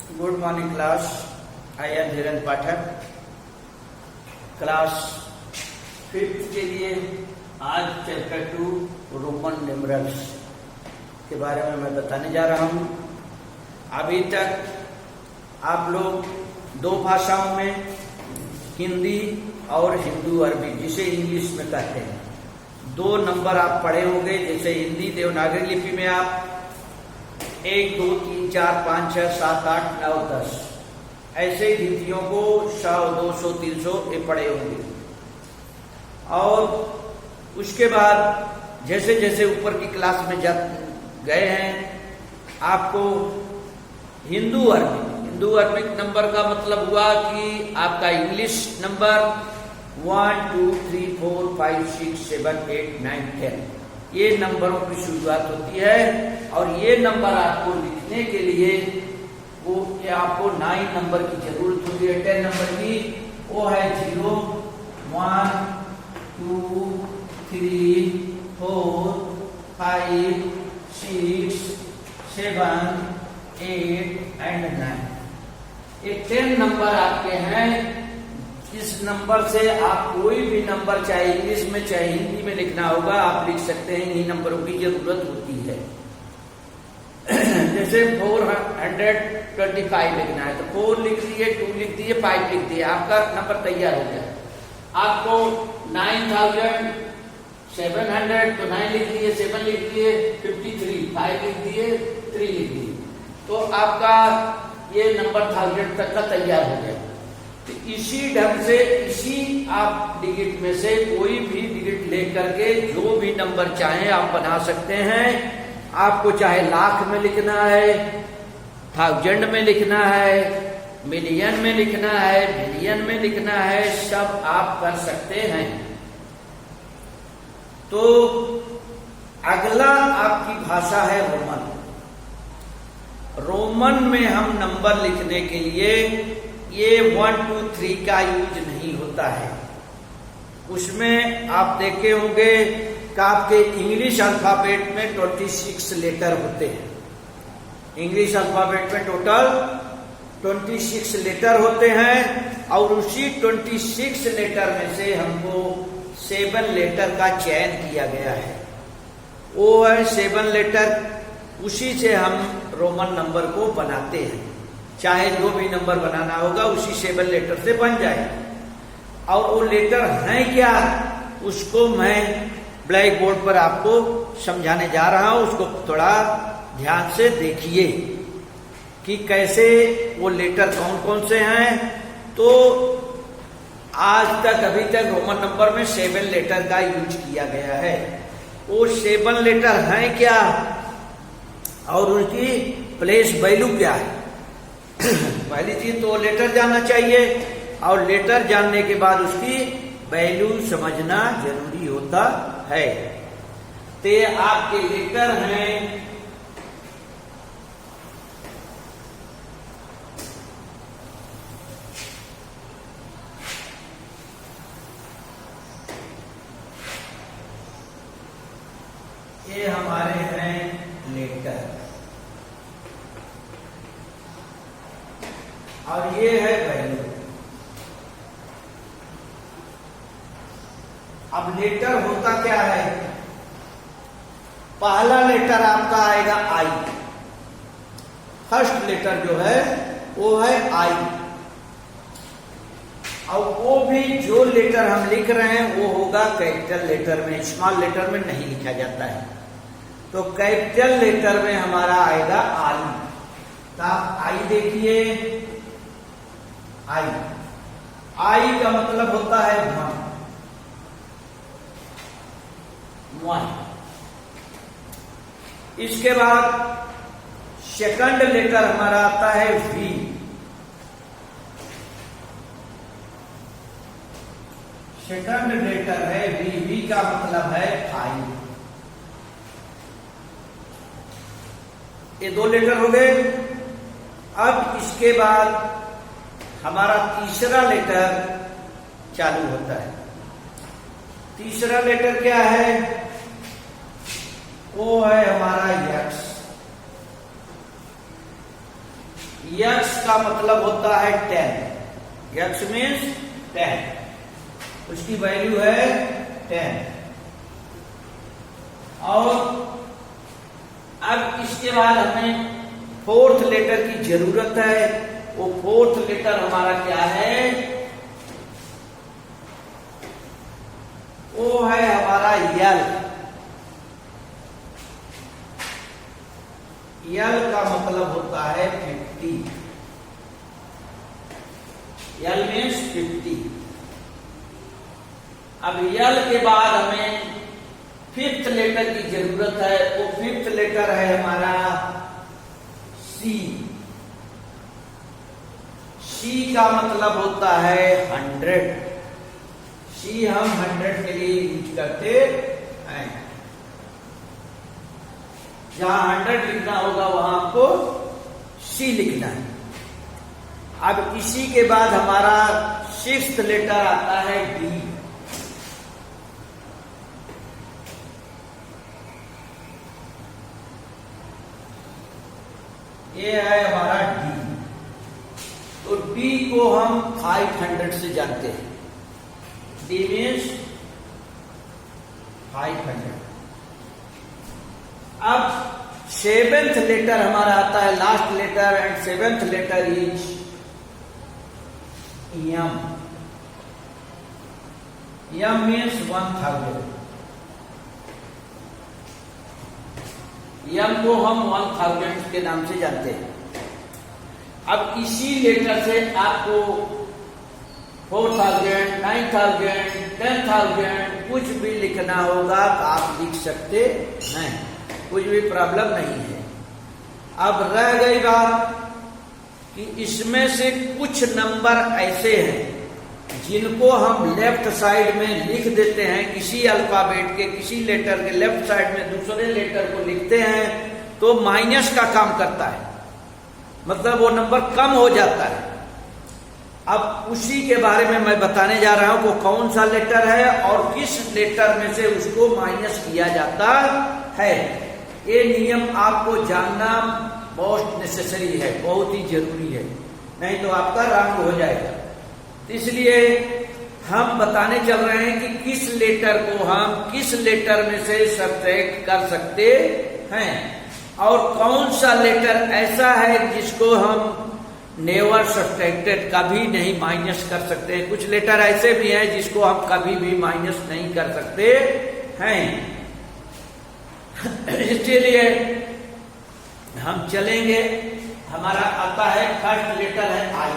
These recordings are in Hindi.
Good morning class. I am Dhirendra Pathak. Class 5th के लिए आज चैप्टर 2 रोमन न्यूमरल्स के बारे में मैं बताने जा रहा हूँ। अभी तक आप लोग दो भाषाओं में, हिंदी और हिंदू अरबी, जिसे इंग्लिश में कहते हैं, 2 नंबर आप पढ़े होंगे। जैसे हिंदी देवनागरी लिपि में आप 1, 2, 3, 4, 5, 6, 7, 8, 9, 10 ऐसे गिनतियों को 100, 200, 300 ये पढ़े होंगे। और उसके बाद जैसे जैसे ऊपर की क्लास में गए हैं, आपको हिंदू अरबिक नंबर का मतलब हुआ कि आपका इंग्लिश नंबर 1, 2, 3, 4, 5, 6, 7, 8, 9, 10 ये नंबरों की शुरुआत होती है। और ये नंबर आपको लिखने के लिए ये आपको 9 नंबर की जरूरत होती है। 10 नंबर की वो है 0, 1, 2, 3, 4, 5, 6, 7, 8 एंड 9। ये 10 नंबर आपके हैं। इस नंबर से आप कोई भी नंबर, चाहे इंग्लिश में चाहे हिंदी में लिखना होगा, आप लिख सकते हैं। इन्हीं नंबरों की जरूरत होती है। जैसे 425 लिखना है तो 4 लिख दिए, 2 लिख दिए, 5 लिख दिए, आपका नंबर तैयार हो गया। आपको 9700 तो 9 लिख दिए, 7 लिख दिए, 53 5 लिख दिए, 3 लिख दिए, तो आपका ये नंबर 1000 तक का तैयार हो गया। तो इसी ढंग से इसी आप डिजिट में से कोई भी डिजिट लेकर के जो भी नंबर चाहें आप बना सकते हैं। आपको चाहे लाख में लिखना है, 1000 में लिखना है, मिलियन में लिखना है, बिलियन में लिखना है, सब आप कर सकते हैं। तो अगला आपकी भाषा है रोमन। रोमन में हम नंबर लिखने के लिए ये 1, 2, 3 का यूज नहीं होता है। उसमें आप देखे होंगे कि आपके इंग्लिश अल्फाबेट में 26 लेटर होते हैं। इंग्लिश अल्फाबेट में टोटल 26 लेटर होते हैं और उसी 26 लेटर में से हमको 7 लेटर का चयन किया गया है। वो है 7 लेटर, उसी से हम रोमन नंबर को बनाते हैं। चाहे जो भी नंबर बनाना होगा उसी 7 लेटर से बन जाए। और वो लेटर हैं क्या, उसको मैं ब्लैक बोर्ड पर आपको समझाने जा रहा हूं। उसको थोड़ा ध्यान से देखिए कि कैसे वो लेटर कौन कौन से हैं। तो आज तक अभी तक रोमन नंबर में 7 लेटर का यूज किया गया है। वो 7 लेटर हैं क्या और उनकी प्लेस वैल्यू क्या है। पहली चीज तो लेटर जानना चाहिए और लेटर जानने के बाद उसकी वैल्यू समझना जरूरी होता है। तो आपके लेटर हैं ये हमारे हैं लेटर और ये है वैल्यू। अब लेटर होता क्या है, पहला लेटर आपका आएगा आई। फर्स्ट लेटर जो है वो है आई। और वो भी जो लेटर हम लिख रहे हैं वो होगा कैपिटल लेटर में, स्मॉल लेटर में नहीं लिखा जाता है। तो कैपिटल लेटर में हमारा आएगा आई। तो आप आई देखिए, आई का मतलब होता है 1। इसके बाद सेकंड लेटर हमारा आता है वी। सेकंड लेटर है वी। वी का मतलब है 5। ये 2 लेटर हो गए। अब इसके बाद हमारा तीसरा लेटर चालू होता है। तीसरा लेटर क्या है, वो है हमारा यक्स। यक्स का मतलब होता है 10, यक्स मीन्स 10, उसकी वैल्यू है 10। और अब इसके बाद हमें फोर्थ लेटर की जरूरत है। वो फोर्थ लेटर हमारा क्या है? वो है हमारा यल। यल का मतलब होता है 50, यल मीन्स 50। अब यल के बाद हमें फिफ्थ लेटर की जरूरत है। वो फिफ्थ लेटर है हमारा सी। सी का मतलब होता है 100। सी हम 100 के लिए यूज करते हैं। जहां 100 लिखना होगा वहां आपको सी लिखना है। अब इसी के बाद हमारा सिक्स्थ लेटर आता है डी। ये है हमारा डी। तो डी को हम 500 से जानते हैं। D means 500। अब सेवेंथ लेटर हमारा आता है, last letter and seventh letter is M. M means 1000। M को हम 1000 के नाम से जानते हैं। अब इसी लेटर से आपको 4000, 9000, 10,000 कुछ भी लिखना होगा तो आप लिख सकते हैं, कुछ भी प्रॉब्लम नहीं है। अब रह गई बात कि इसमें से कुछ नंबर ऐसे हैं जिनको हम लेफ्ट साइड में लिख देते हैं। किसी अल्फाबेट के किसी लेटर के लेफ्ट साइड में दूसरे लेटर को लिखते हैं तो माइनस का काम करता है, मतलब वो नंबर कम हो जाता है। अब उसी के बारे में मैं बताने जा रहा हूं वो कौन सा लेटर है और किस लेटर में से उसको माइनस किया जाता है। ये नियम आपको जानना बहुत नेसेसरी है, बहुत ही जरूरी है, नहीं तो आपका रंग हो जाएगा। इसलिए हम बताने चल रहे हैं कि किस लेटर को हम किस लेटर में से सब्ट्रैक्ट कर सकते हैं और कौन सा लेटर ऐसा है जिसको हम नेवर सब्ट्रैक्टेड, कभी नहीं माइनस कर सकते। कुछ लेटर ऐसे भी हैं जिसको हम कभी भी माइनस नहीं कर सकते हैं। इसलिए हम चलेंगे। हमारा आता है फर्स्ट लेटर है आई।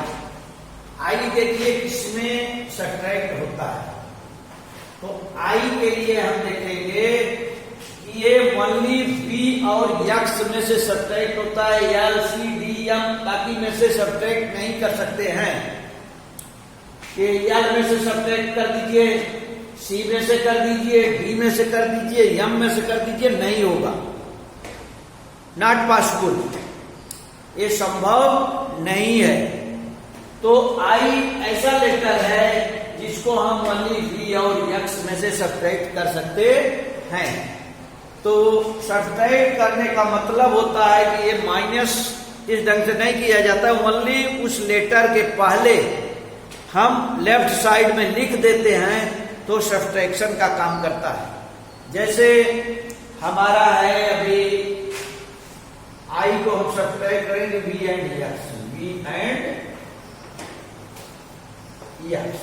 आई देखिए किसमें सब्ट्रैक्ट होता है। तो आई के लिए हम देखेंगे कि ये ओनली बी और यक्स में से सब्ट्रैक्ट होता है, एल सी डी एम बाकी में से सब्ट्रैक्ट नहीं कर सकते हैं। कि एल में से सब्ट्रैक्ट कर दीजिए, सी में से कर दीजिए, डी में से कर दीजिए, एम में से कर दीजिए, नहीं होगा, नॉट पॉसिबल, ये संभव नहीं है। तो आई ऐसा लेटर है जिसको हम ओनली बी और यक्स में से सब्ट्रैक्ट कर सकते हैं। तो सब्ट्रैक्ट करने का मतलब होता है कि ये माइनस इस ढंग से नहीं किया जाता, ओनली उस लेटर के पहले हम लेफ्ट साइड में लिख देते हैं तो सब्ट्रैक्शन का काम करता है। जैसे हमारा है अभी आई को हम सब्ट्रैक्ट करेंगे B and X, B and X.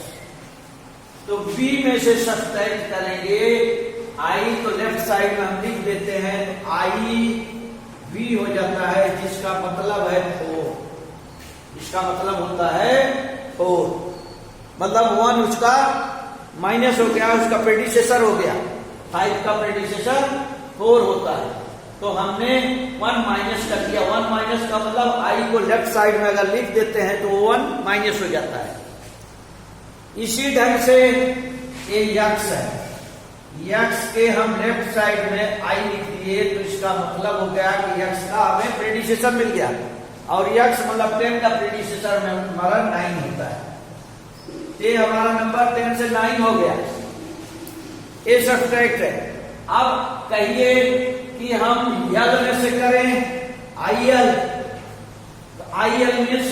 तो बी में से सब्ट्रैक्ट करेंगे आई, तो लेफ्ट साइड में हम लिख देते हैं आई बी हो जाता है, जिसका मतलब है 4। इसका मतलब होता है 4, मतलब 1 उसका माइनस हो गया, उसका प्रेडिसेसर हो गया। 5 का प्रेडिसेसर 4 होता है, तो हमने 1 माइनस कर दिया। 1 माइनस का मतलब आई को लेफ्ट साइड में अगर लिख देते हैं तो 1 माइनस हो जाता है। इसी ढंग से ये यक्स है, यक्स के हम लेफ्ट साइड में आई लिख दिए तो इसका मतलब हो गया कि यक्स का हमें प्रेडिसेसर मिल गया, और यक्स मतलब 10 का प्रेडिसेसर में हमारा 9 होता है। ये हमारा नंबर 10 से 9 हो गया, ये सब्ट्रैक्ट है। अब कहिए कि हम यल में से करें आई एल, तो आई एल मीन्स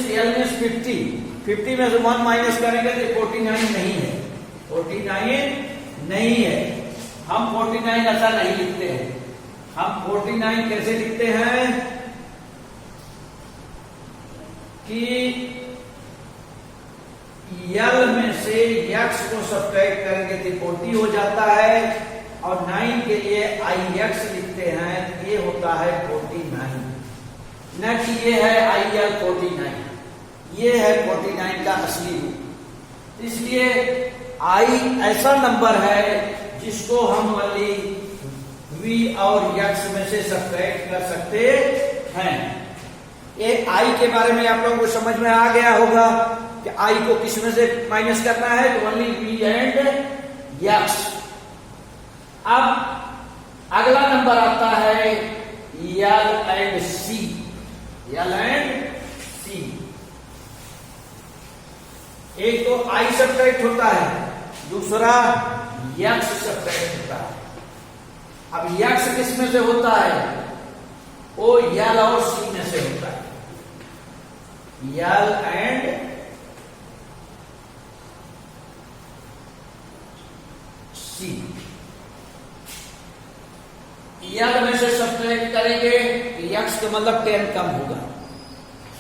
50 में से 1 माइनस करेंगे तो 49 नहीं है, 49 नहीं है। हम 49 ऐसा नहीं लिखते हैं। हम 49 कैसे लिखते हैं कि यल में से यक्स को सब्ट्रैक्ट करेंगे तो 40 हो जाता है, और 9 के लिए आई एक्स लिखते हैं, ये होता है 49, न कि ये है आई एल 49, ये है 49 का असली रूप। इसलिए आई ऐसा नंबर है जिसको हम वाली वी और यक्स में से सब्ट्रैक्ट कर सकते हैं। ये आई के बारे में आप लोगों को समझ में आ गया होगा कि आई को किस में से माइनस करना है, तो ओनली वी एंड यक्स। अब अगला नंबर आता है यल एंड सी, यल एंड सी। एक तो आई सब्ट्रैक्ट होता है, दूसरा यक्स सब्ट्रैक्ट होता है। अब यक्स किस में से होता है, वो यल और सी में से होता है, यल एंड सी। यल में से सब्ट्रैक्ट करेंगे, यक्स का मतलब 10 कम होगा।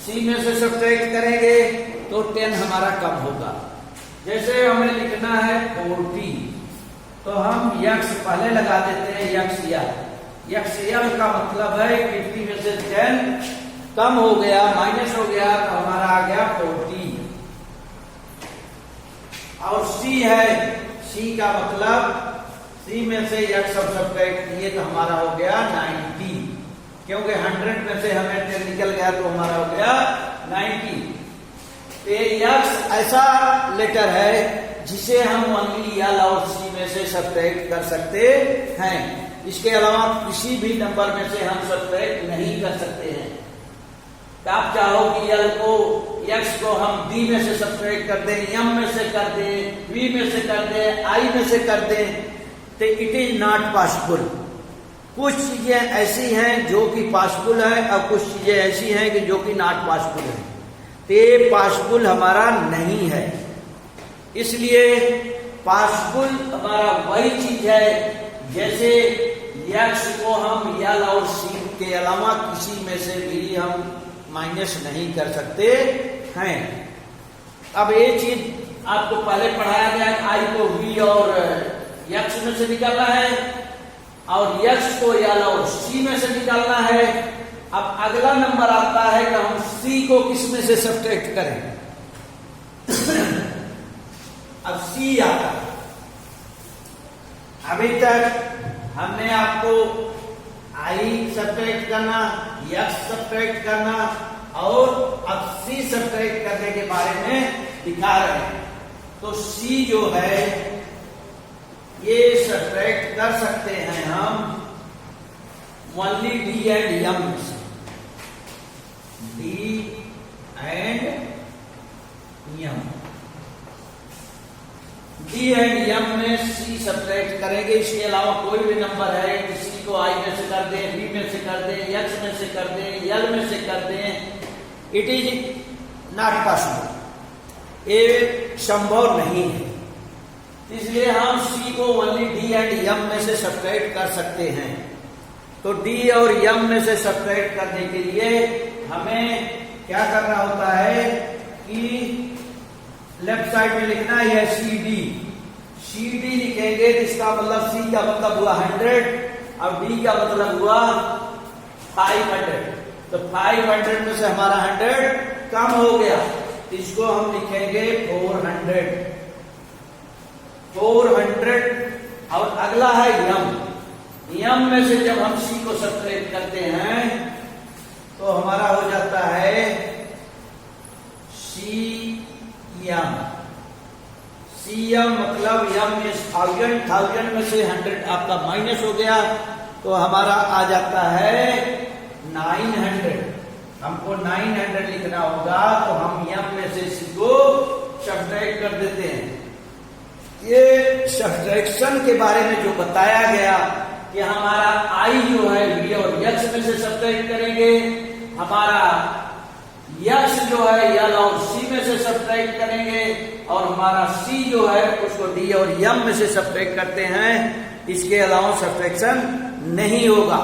सी में से सब्ट्रैक्ट करेंगे तो 10 हमारा कम होगा। जैसे हमें लिखना है 40, तो हम यक्स पहले लगा देते हैं, यक्स यल। यक्स यल का मतलब है 50 में से 10 कम हो गया, माइनस हो गया, तो हमारा आ गया 40। और सी है, सी का मतलब सी में से यक्स सब्ट्रैक्ट किए तो हमारा हो गया 90, क्योंकि 100 में से हमें 10 निकल गया तो हमारा हो गया 90। तो यक्स ऐसा लेटर है जिसे हम ओनली यल और सी में से सब्ट्रैक्ट कर सकते हैं। इसके अलावा किसी भी नंबर में से हम सब्ट्रैक्ट नहीं कर सकते हैं। तो आप चाहो कि यल को यक्स को हम डी में से सब्ट्रैक्ट कर दें, एम में से कर दें, वी में से कर दें, आई में से कर दें, तो इट इज नॉट पॉसिबल। कुछ चीजें ऐसी हैं जो कि पॉसिबल है, और कुछ चीजें ऐसी हैं कि जो कि नॉट पॉसिबल है। तो ये पॉसिबल हमारा नहीं है। इसलिए पॉसिबल हमारा वही चीज है जैसे यक्स को हम यल और सी के अलावा किसी में से भी हम माइनस नहीं कर सकते हैं। अब ये चीज आपको पहले पढ़ाया गया, आई को वी और यक्स में से निकालना है, और यक्स को यल और सी में से निकालना है। अब अगला नंबर आता है कि हम सी को किस में से सब्ट्रैक्ट करें। अब सी आता है। अभी तक हमने आपको आई सब्ट्रैक्ट करना, यक्स सब्ट्रैक्ट करना, और अब सी सब्ट्रैक्ट करने के बारे में दिखा रहे हैं। तो सी जो है ये सब्ट्रैक्ट कर सकते हैं हम ओनली डी एंड एम में से, D and M. D and M में सी सब्ट्रैक्ट करेंगे। इसके अलावा कोई भी नंबर है, किसी को आई में से कर दें, बी में से कर दें, यक्स में से कर दें, यल में से कर दें, इट इज नॉट पॉसिबल, ये संभव नहीं है। इसलिए हम सी को ओनली डी एंड एम में से सब्ट्रैक्ट कर सकते हैं। तो डी और एम में से सब्ट्रैक्ट करने के लिए हमें क्या करना होता है कि लेफ्ट साइड में लिखना है सी डी। सी डी लिखेंगे तो इसका मतलब सी का मतलब हुआ 100 और डी का मतलब हुआ 500। तो 500 में से हमारा 100 कम हो गया, इसको हम लिखेंगे 400। और अगला है यम। यम में से जब हम सी को सब्ट्रैक्ट करते हैं तो हमारा हो जाता है सी यम। सी यम मतलब यम में 1000 में से 100 आपका माइनस हो गया तो हमारा आ जाता है 900। हमको 900 लिखना होगा तो हम यम में से सी को सब्ट्रैक्ट कर देते हैं। ये सब्ट्रैक्शन के बारे में जो बताया गया कि हमारा आई जो है वी और यक्स में से सब्ट्रैक्ट करेंगे, हमारा यक्स जो है यल और सी में से सब्ट्रैक्ट करेंगे, और हमारा सी जो है उसको डी और यम में से सब्ट्रैक्ट करते हैं, इसके अलावा सब्ट्रैक्शन नहीं होगा।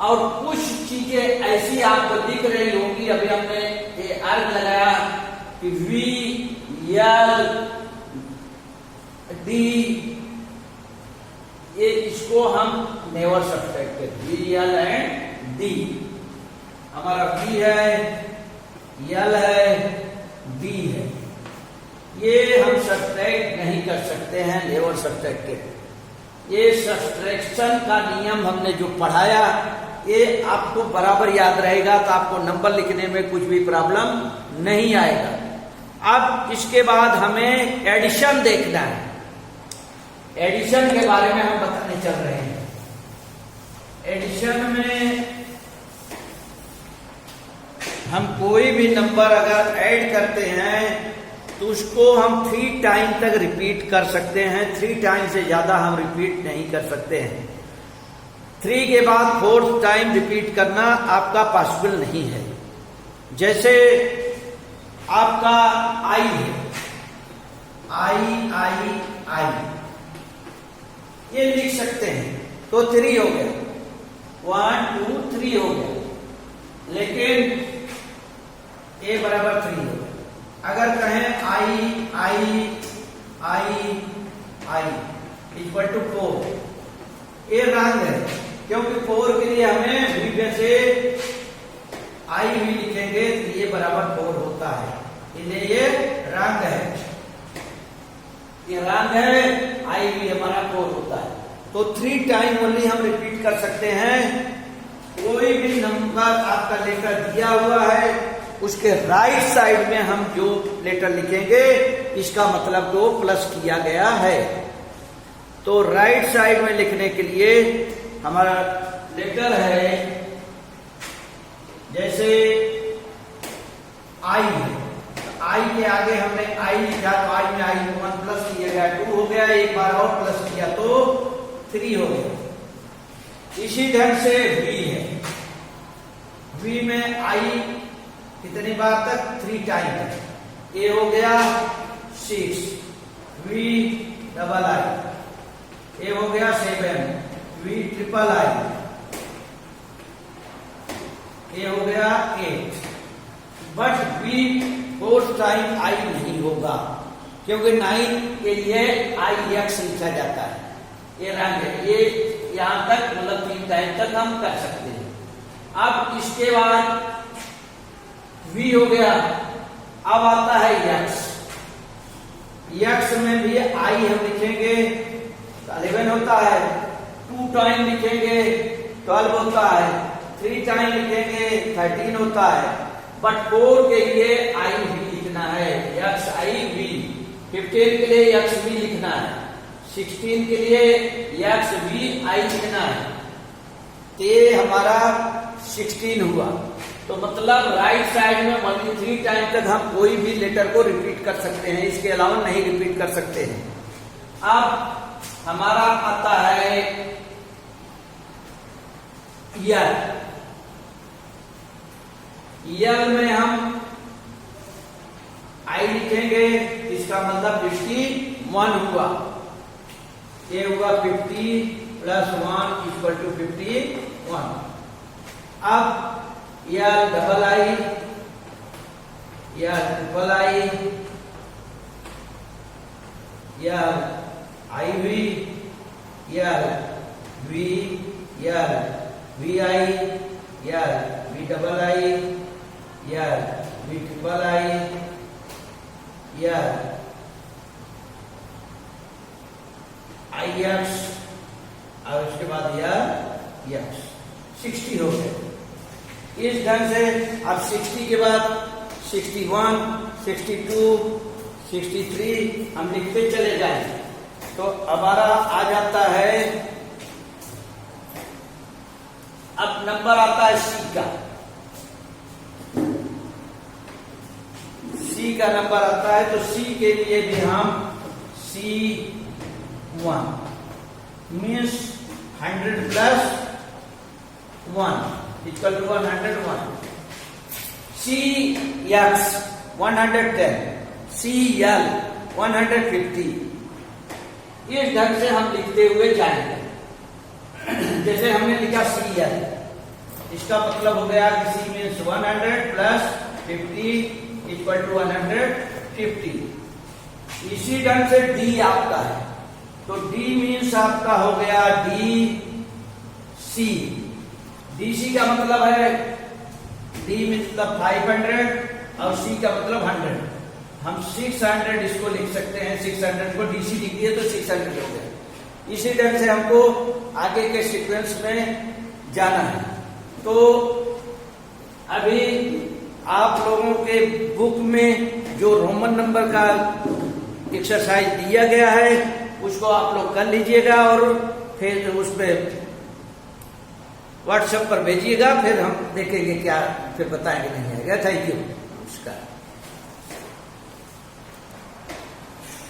और कुछ चीजें ऐसी आपको दिख रही होंगी, अभी हमने ये अर्थ लगाया कि वी यल डी, ये इसको हम नेवर सब्ट्रैक्ट करते, वी यल एंड डी। हमारा वी है, यल है, डी है, ये हम सब्ट्रैक्ट नहीं कर सकते हैं, नेवर सब्ट्रैक्टेड। ये सब्ट्रैक्शन का नियम हमने जो पढ़ाया, ये आपको बराबर याद रहेगा, तो आपको नंबर लिखने में कुछ भी प्रॉब्लम नहीं आएगा। अब इसके बाद हमें एडिशन देखना है। एडिशन के बारे में हम बताने चल रहे हैं। एडिशन में हम कोई भी नंबर अगर ऐड करते हैं तो उसको हम 3 टाइम तक रिपीट कर सकते हैं, 3 टाइम से ज्यादा हम रिपीट नहीं कर सकते हैं। 3 के बाद 4th टाइम रिपीट करना आपका पॉसिबल नहीं है। जैसे आपका आई है, आई ये लिख सकते हैं तो 3 हो गया, 1 2 3 हो गया, लेकिन ए बराबर 3 हो गया। अगर कहें आई इक्वल टू 4, ये रंग है, क्योंकि 4 के लिए हमें वी में से आई भी लिखेंगे तो ये बराबर 4 होता है, इसलिए ये रंग है, ये रंग है, आई भी हमारा 4 होता है। तो 3 टाइम ओनली हम रिपीट कर सकते हैं। कोई भी नंबर आपका लेटर दिया हुआ है, उसके राइट साइड में हम जो लेटर लिखेंगे इसका मतलब तो प्लस किया गया है। तो राइट साइड में लिखने के लिए हमारा लेटर है, जैसे आई है, आई के आगे हमने आई लिखा तो आई में आई 1 प्लस किया गया 2 हो गया, एक बार और प्लस किया तो 3 हो गया। इसी ढंग से वी है, वी में आई कितनी बार तक, 3 टाइम तक। ए हो गया 6, वी डबल आई, ए हो गया 7, वी ट्रिपल आई, ए हो गया 8। But we 4th time I नहीं होगा, क्योंकि 9 के लिए आई एक्स लिखा जाता है, ये रंग है, ये यहां तक मतलब 3 टाइम तक हम कर सकते हैं। अब इसके बाद वी हो गया, अब आता है यक्स। यक्स में भी आई हम लिखेंगे 11 होता है, 2 टाइम लिखेंगे 12 होता है, 3 टाइम लिखेंगे 13 होता है। बट 4 के लिए आई भी लिखना है, यक्स आई वी। 15 के लिए यक्स वी लिखना है, 16 के लिए यक्स वी आई लिखना है। तो ये हमारा 16 हुआ। तो मतलब राइट साइड में ओनली 3 टाइम तक हम कोई भी लेटर को रिपीट कर सकते हैं, इसके अलावा नहीं रिपीट कर सकते हैं। अब हमारा आता है यल। यल में हम आई लिखेंगे, इसका मतलब 51 हुआ, ये हुआ 50 प्लस 1 इक्वल टू 51। अब या डबल आई या ट्रिपल आई या आई वी या वी या वी आई या वी डबल आई या वी ट्रिपल आई या आई एक्स, और उसके बाद या एक्स। 60 हो गए। इस ढंग से अब 60 के बाद 61, 62, 63 हम लिखते चले जाएंगे। तो हमारा आ जाता है, अब नंबर आता है सी का। सी का नंबर आता है, तो सी के लिए भी हम C1 means 100 plus 1 equal to 101। CX 110, CL 150, इस ढंग से हम लिखते हुए जाएंगे। जैसे हमने लिखा CL, इसका मतलब हो गया कि C means 100 plus 50 equal to 150। इसी ढंग से D आपका है, तो D मीन्स आपका हो गया DC। DC का मतलब है, D मतलब 500 और C का मतलब 100। हम 600 इसको लिख सकते हैं, 600 को DC लिख दिए तो 600 हो गया। इसी ढंग से हमको आगे के सीक्वेंस में जाना है। तो अभी आप लोगों के बुक में जो रोमन नंबर का एक्सरसाइज दिया गया है उसको आप लोग कर लीजिएगा और फिर उसमें व्हाट्सएप पर भेजिएगा, फिर हम देखेंगे क्या, फिर बताएंगे नहीं आएगा। Thank you.